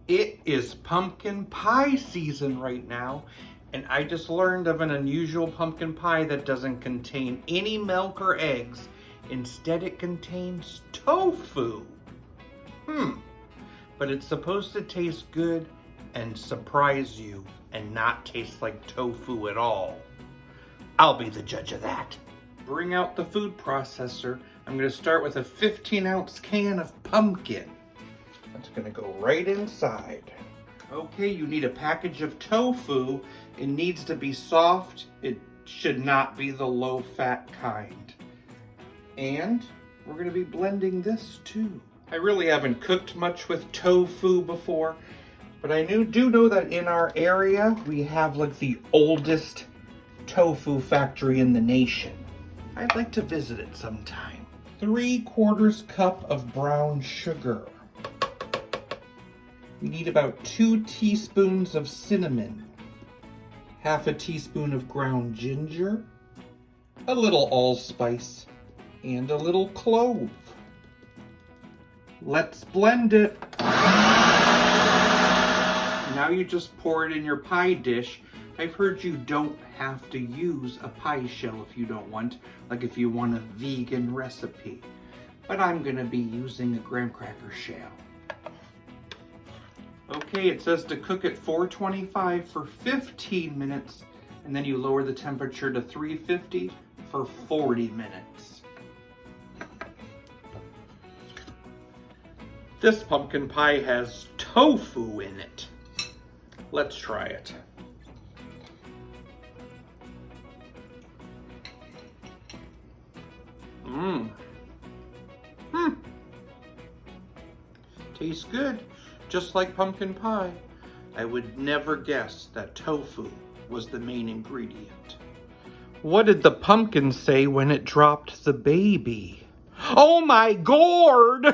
It is pumpkin pie season right now, and I just learned of an unusual pumpkin pie that doesn't contain any milk or eggs. Instead, it contains tofu. But it's supposed to taste good and surprise you and not taste like tofu at all. I'll be the judge of that. Bring out the food processor. I'm going to start with a 15-ounce can of pumpkin. That's going to go right inside. Okay, you need a package of tofu. It needs to be soft. It should not be the low-fat kind. And we're going to be blending this too. I really haven't cooked much with tofu before, but I do know that in our area, we have like the oldest tofu factory in the nation. I'd like to visit it sometime. 3/4 cup of brown sugar. We need about 2 teaspoons of cinnamon, 1/2 teaspoon of ground ginger, a little allspice, and a little clove. Let's blend it. Now you just pour it in your pie dish. I've heard you don't have to use a pie shell if you don't want, like if you want a vegan recipe. But I'm gonna be using a graham cracker shell. Okay, it says to cook at 425 for 15 minutes, and then you lower the temperature to 350 for 40 minutes. This pumpkin pie has tofu in it. Let's try it. Tastes good, just like pumpkin pie. I would never guess that tofu was the main ingredient. What did the pumpkin say when it dropped the baby? Oh my gourd!